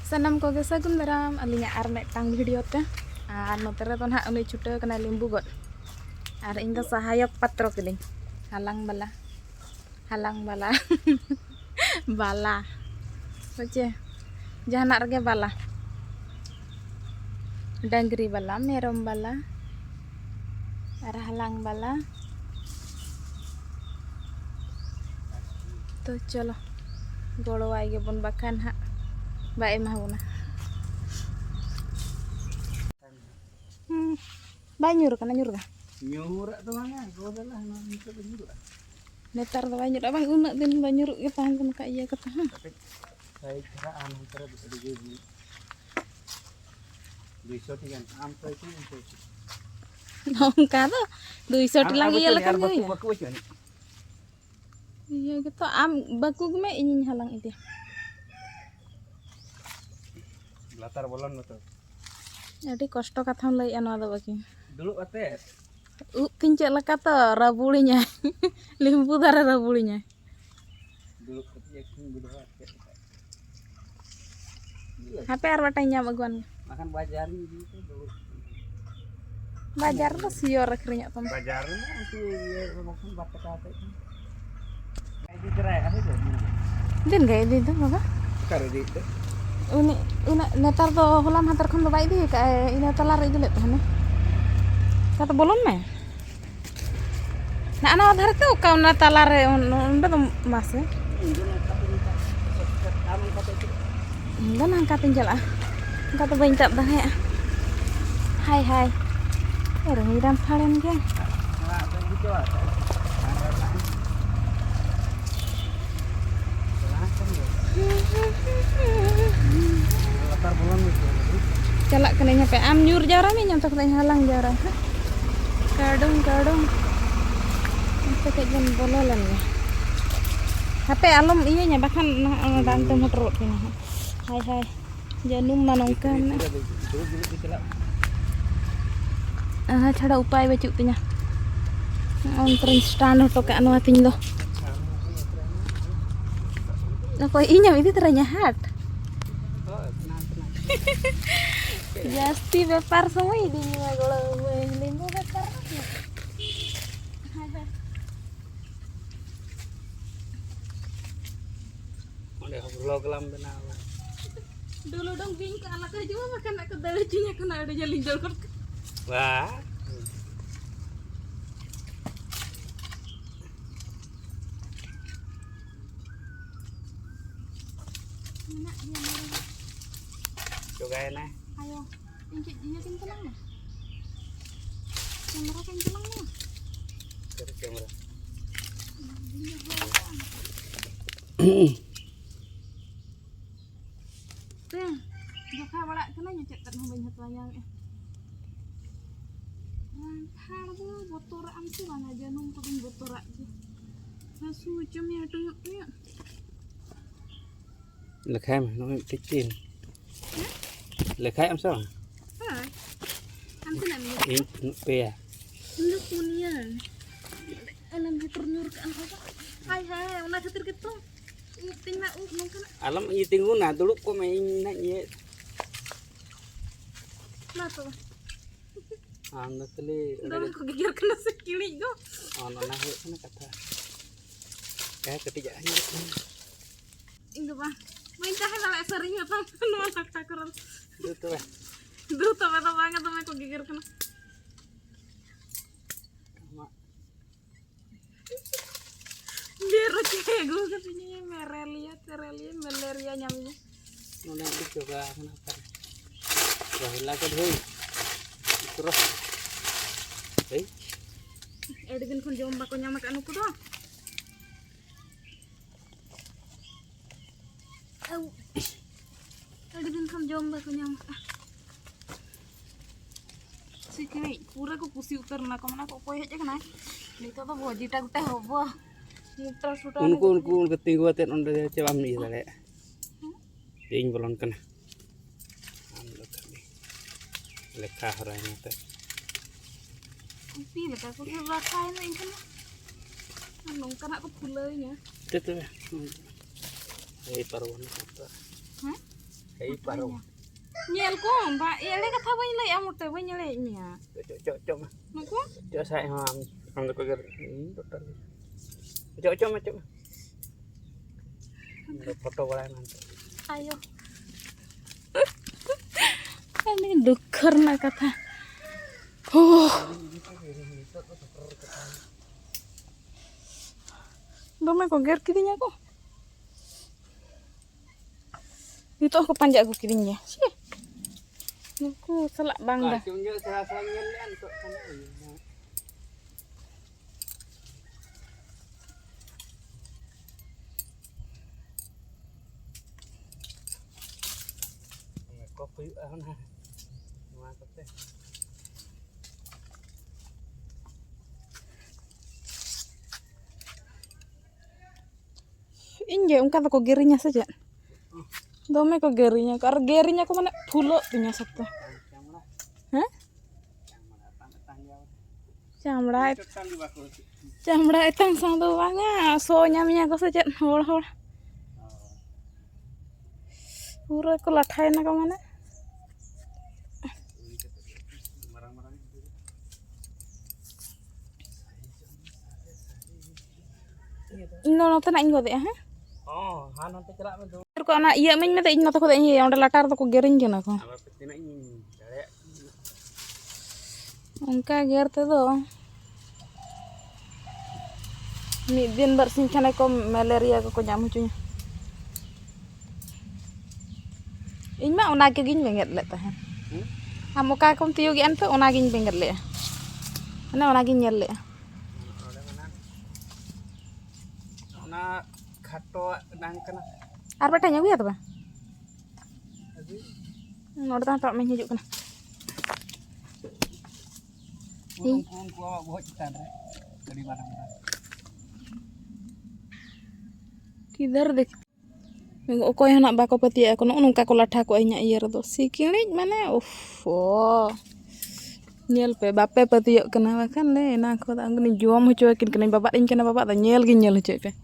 Sanam koge sagun daram alinya ar metang video te ar notere to nah uni chuta kana limbu got ar inda sahayok patro keling halang bala bala oce jahanak rege bala dangri bala merom bala ar halang bala to cholo golo aige bon bakan ha Mbak Emah Buna. Banjur kana nyur ka? Nyur tuh mana? Gua lah nanti nyur. Netar tuh banjur abang unek din banjur ke tahan kan ka iya kata. Tapi saya kira anu kira bisa digigi. Besok kan ampe itu untuk. Nong kata 200 lang iya lekan ya. Baku aja nih. Iya gitu baku gue ingin halang itu. Latar bolon betul. Jadi kosto kata lay anu ada bagi. Dulu ate. Kincek leka to rabulinya. Limpu darah rabulinya. Dulu ate yakin dulu ate. HP arwatanya baguan. Makan bajar gitu dulu. Bajar tuh sior akhirnya tom. Bajar nanti ya makan batek ate. Kayak gitu cerai itu. Din gak itu apa? Karo di itu. Una netar to hulam hantar kon baik di kayak ini telar itu lihat tuh kata bolon mah nah anak hari tuh kau na telar udah tuh mas ya enggak angkatin jala kata banyak dah ya hai orang hiram kalian geng Latar bolon itu. Calak kena nyampe nyur jarang nih nyampe kena halang jarang. Kadung. Sampai kayak jam bololan ya. HP alom iya nya bahkan tante motor kena. Hai. Janum manongkan. Cara upaya baju punya. On stand atau ke anu ating do. Nah kok inya itu teranya hat. Jasti bepar semua ini mah kalau limbu bepar. Udah vlog lam benar. Dulu dong bing ke anak aja makan nak kedalacinya kena ada jalin jalur. Wah. Enak dia marah. Coba enak. Ayo, pincit dia kencelang ya. Kamera kencelang ya. Terus kamera. Tuh, jaka balak kena nyecek kan banyak layang ya. Lantar tuh botor amsi mana janum kudung botor aja. Nasu cumi ada ya. Lekhem nó tích tiền. Lekhem sao? Hah? Amsi nak minyak. Ini pe. Minyak punya. Alam diturnur ke apa? Hai, una ketir gitu. Tingna mungkin. Alam ini tinggu na dulu kok main nanya. Nah tuh. Anda teli. Udah aku gigir kena sekili go. Oh, nona he kana kata. Kayak ketijaknya. Ingat bah. Main cahaya nalek sering atau nolak takuran. Itu lah. Duh, tapi banget tuh aku gigir kena. Biar kayak gue katanya merelia, malaria nyamnya. Nona itu coba kenapa? Wah, kan hei. Terus. Hei. Dengan kon jom bako nyamak anu ku doang. Dengan kon jom bako nyamak. Si kini pura ku pusi utar na komana ko koy aja kana. Nito to boji ta gute hobo. Mutra sudah. Unku keting gua ten onda celam ni tale. Ding bolon kana. Ando kami. Lekah ranya teh. Pi leka ku rakai na ingkan. Anong kana ko puleuy nya. Itu. Hei parwan apa? Hah? Hei Ei paru. Nyel ko, Mbak. Ele kata bayi lay amut bayi nyelay nya. Cok. Nako? Cok saya ham to kagar. Dokter. Cok. Foto wala nanti. Ayo. Ini duker na kata. Dome ko ger kidinya ko. Itu aku panjak aku kidinya. Sih. Aku selak bang dah. Tunjuk serasa nyelian kok sana. Kopi ana. Mantap teh. Inje ungkap aku gerinya saja. Dome ko gerinya, karena gerinya ko mana pulo punya satu. Hah? Camra itang sang tu banga, so nyamnya ko saja hol. Pura ko lathai na ko mana. Ino nonton aing ko deh, ha? Oh, nanti celak betul. Ko ana iya main mete ing nota ko deh onde latar to ko gering kena ko. Apa petina ini? Dalek. Ongka ger te do. Mid din bersin chane ko malaria ko nyam hucunya. Ing ma ona ke gin benget le tahan. Amuka kom tiyo gi anto ona gin benget le. Ona gin nyel le. Ona khato nang kana. Ar betanya gue ya tuh, Nggak ada tak main hijuk kena. Kurung ku awak buat citan dari mana-mana. Kidar deh. Minggu ko yang nak bako peti aku nungka ko latha ko inya iya do. Sikilij mana Nyel pe bape peti yok kena kan le na ko tak ngene juam hucuakin kena bapak din kena bapak ta nyel gin nyel hucuy pe.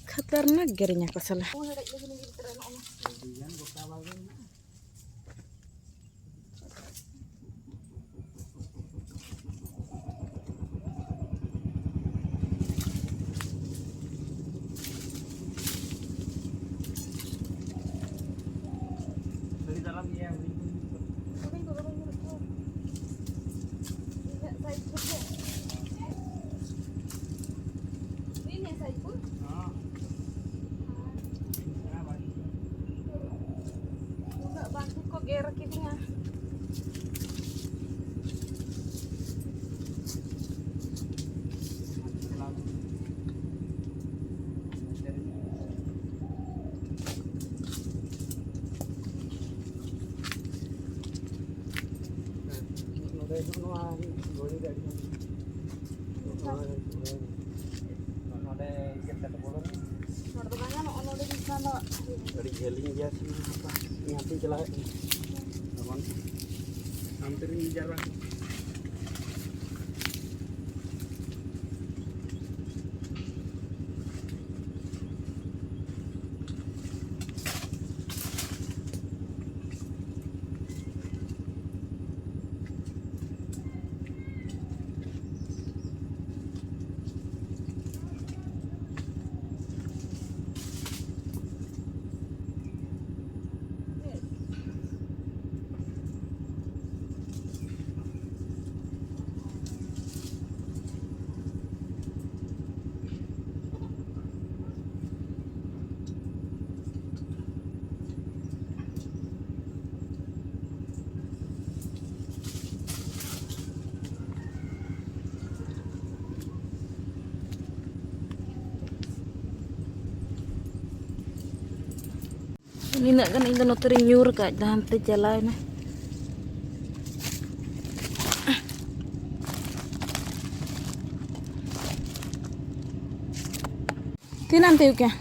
Khatarnak gerinya ko salah. Dari dalam ya. Gerak kidinya. Dari jeling dia sih apa nyampe celah teman hampir ngejar lah. Ini nak kan itu noteri nyur kak dan jalan. Tinan tiup ya.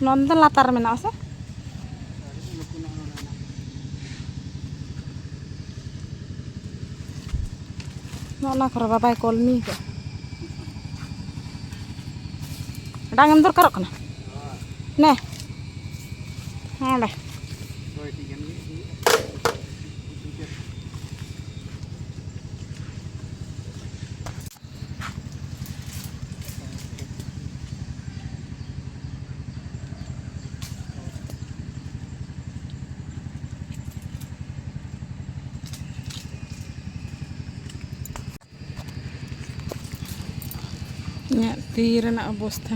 Nonton latar menak sah? Nona kore babai kolmi ko. Dangem dorkarok kana. Nih. Ada. Ya, tira na abosta.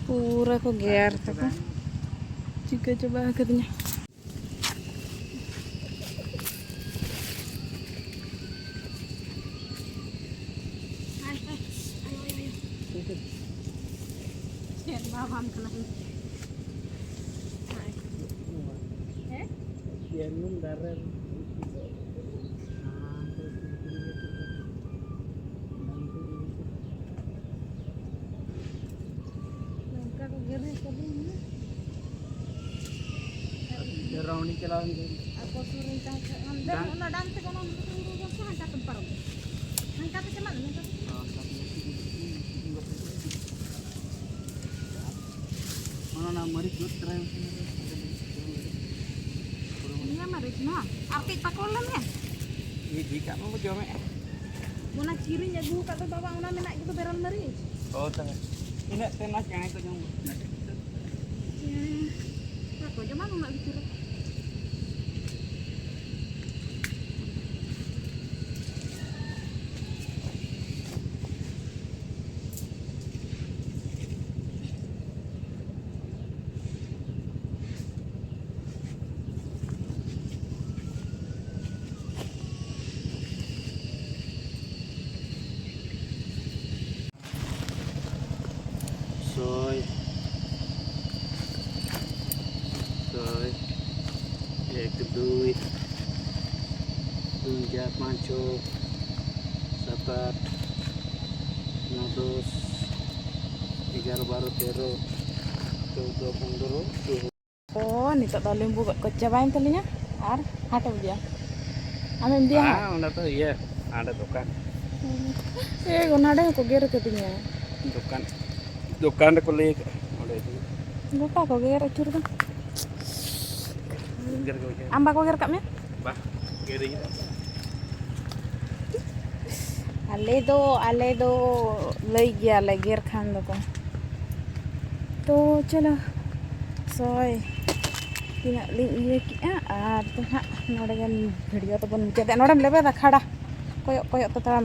Pura ko gear tako. Jika coba katanya. Rauni kelawan Aku suruh cakap, dan tekan orang suruh saya angkat tempar. Angkat macam mana? mana nak mari jut try Ini mari cuma arti pakolan ya. ini jika mau jome Mana kirinya gua kata bawa mana nak gitu beran mari. oh tengah ini tenas yang itu yang Aku cuma nak bicara. soy एक दुई tiga panco sapat nodos tiga baru tero tujuh pondoro Oh, nito daw limbu ko cobain talinya. Ar, hato dia. Amin dia. udah tuh iya ada dukan Gunade ko ger ketinya. dukan aku lihat udah itu Lupa ko ger cur tuh. ger gue Amba ko ger kapnya. bah gede gitu आले दो लई गया लगे खान दो को तो चलो सोय तीना ये किया आर तो हाँ नोड़े वीडियो तो बन मुझे नोड़े लेबे खड़ा कोयो कोयो तो ताम